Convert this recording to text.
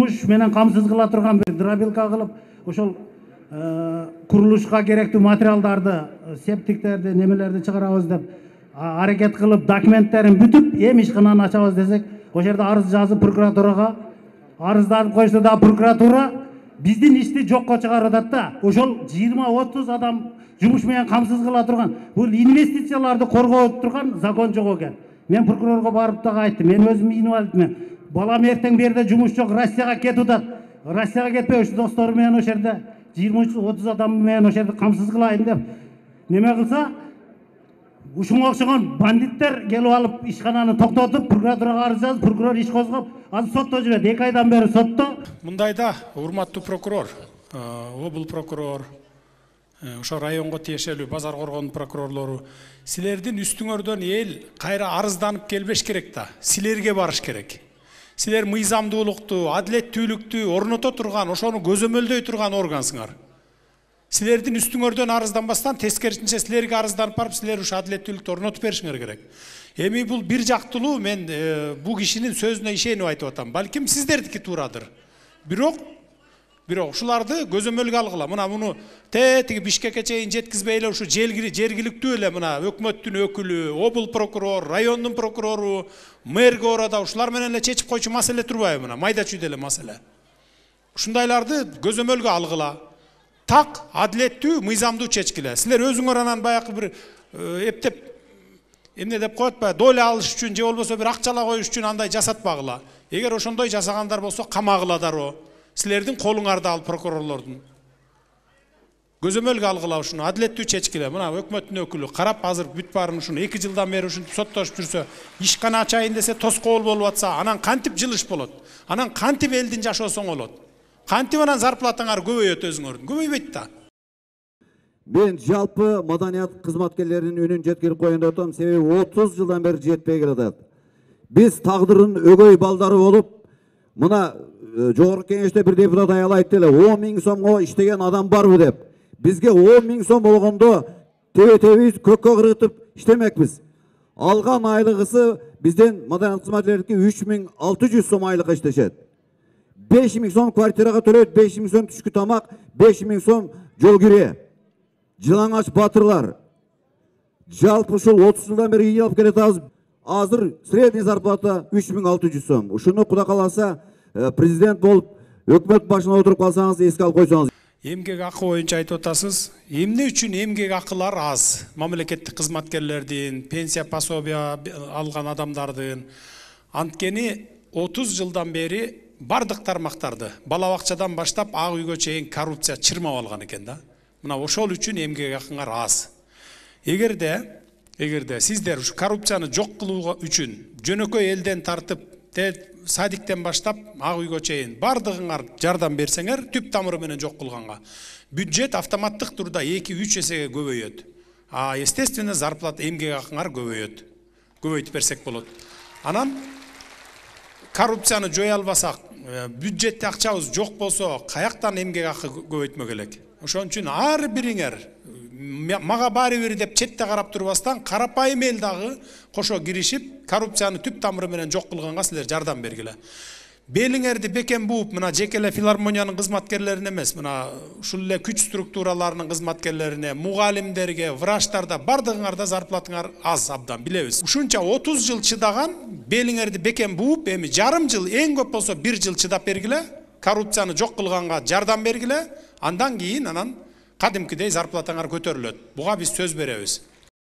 жумуш менен камсыз кыла турган бир дробилка кылып ошол курулушка керектүү материалдарды, септиктерди, немелерди чыгарабыз деп аракет кылып, документтерин бүтүп, эми ишкананы ачабыз десек, ошол жерде арыз жазып прокуратурага арызданып коюшта да прокуратура биздин ишти жокко чыгарып атат да. Ошол 20-30 адам жумуш менен камсыз кыла турган, бул инвестицияларды коргоп турган закон жок экен. Мен прокурорго барып дагы айттым. Мен өзүм инвалидмин. Балам эртең берде жумуш жок, Россияга кетип атат. Россияга кетпей, ушу достору менен ошол жерде 20-30 адам менен ошол жерде камсыз кылайын деп неме кылса, ушунга окшогон бандиттер келип алып ишкананы токтотуп, прокуратурага арыз жазып, прокурор иш козгоп, азыр сотто жүрөт. 2 айдан бери сотто. Мындайда, урматтуу прокурор, обл прокурор, ошо районго тиешелүү базар коргоонун прокурорлору, силердин үстүңөрдөн эл кайра арызданып келбеш керек да. Силерге барыш керек. Силер мыйзамдуулукту, адилеттүүлүктү орното турган, ошону көзөмөлдөй турган органсыңар. Силердин үстүңөрдөн арызданбастан тескерисинче силерге арызданып барып, силер ушу адилеттүүлүктү орнотуп беришиңер керек. Эми бул бир жактылуу, мен бул кишинин сөзүнө ишенип айтып атам. Балким сиздердики туурадыр. Бирок ушуларды көзөмөлгө алгыла. Мына муну тиги Бишкекке чейин жеткизбей эле ушу жергиликтүү эле мына өкмөттүн өкүлү, обл прокурор, райондун прокурору, мэрге орада ушулар менен эле чечип койчу маселе турбайбы мына, майда чүйдө эле маселе. Ушундайларды көзөмөлгө алгыла. Так, адилеттүү, мыйзамдуу чечкиле. Силер өзүңөр анан баягы бир эптеп эмне деп коет ба, доля алыш үчүн же болбосо бир акчала коюш үчүн андай жасатпагыла. Эгер ошондой жасагандар болсо камагыла дароо. Силердин колуңарда ал прокурорлордун. Көзөмөлгө алгыла ушуну, адилеттүү чечкиле. Мына өкмөттүн өкүлү карап азыр бүт баарын ушуну 2 жылдан бери ушинтип соттошуп жүрсө, ишкана ачайын десе тоскоол болуп атса, анан кантип жылыш болот? Анан кантип элдин жашоосу оңолот? Кантип анан зарплатаңар көбөйөт өзүңөрдүн? Көбөйбөйт да. Мен жалпы маданият кызматкерлеринин үнүн жеткирип коеюн деп атам, себеби 30 жылдан бери жетпей келатат. Биз тагдырдын өгөй балдары болуп, мына жогорку кеңеште бир депутат аялайт эле, 10 000 сомго иштеген адам барбы деп. Бизге 10 000 сом болгондо тебебиз көккө кыргытып иштемекпиз. Алган айлыгысы бизден маданият кызматкерлердики 3600 сом айлыкка иштешет. 5 000 сом квартирага төлөйт, 5 000 сом түшкү тамак, 5 000 сом жол кире. Жылаңач батырлар. Жалпы ушул 30 жылдан бери үй алып келатабыз. Азыр средний зарплата 3600 сом. Ушуну кудай кааласа президент болуп, өкмөт башына отуруп калсаңыз, эске алып койсоңуз. Эмгек акы боюнча айтып атасыз. Эмне үчүн эмгек акылар аз? Мамлекеттик кызматкерлердин, пенсия пособия алган адамдардын. Анткени 30 жылдан бери бардык тармактарды, бала бакчадан баштап ак үйгө чейин коррупция чырмап алган экен да. Мына ошол үчүн эмгек акыңар аз. Эгерде сиздер ушу коррупцияны жок кылуу үчүн жөнөкөй элден тартып, садиктен баштап ак үйгө чейин бардыгыңар жардам берсеңер, түп тамыры менен жок кылганга, бюджет автоматтык турда 2-3 эсеге көбөйөт. Естественно, зарплата эмгек акыңар көбөйөт. Көбөйтүп берсек болот. Анан коррупцияны жоя албасак, бюджетте акчабыз жок болсо, каяктан эмгек акы көбөйтмөк элек? Ошон үчүн ар бириңер мага баары бир деп четте карап турбастан, карапайым эл дагы кошо киришип, коррупцияны түп тамыры менен жок кылганга силер жардам бергиле. Белиңерди бекем бууп, мына жеке эле филармониянын кызматкерлерине эмес, мына ушул эле күч структураларынын кызматкерлерине, мугалимдерге, врачтарда бардыгыңарда зарплатыңар аз абдан билебиз. Ушунча 30 жыл чыдаган, белиңерди бекем бууп, эми жарым жыл, эң көп болсо 1 жыл чыдап бергиле, коррупцияны жок кылганга жардам бергиле, андан кийин кадимкидей зарплатаңар көтөрүлөт. Буга биз сөз беребиз.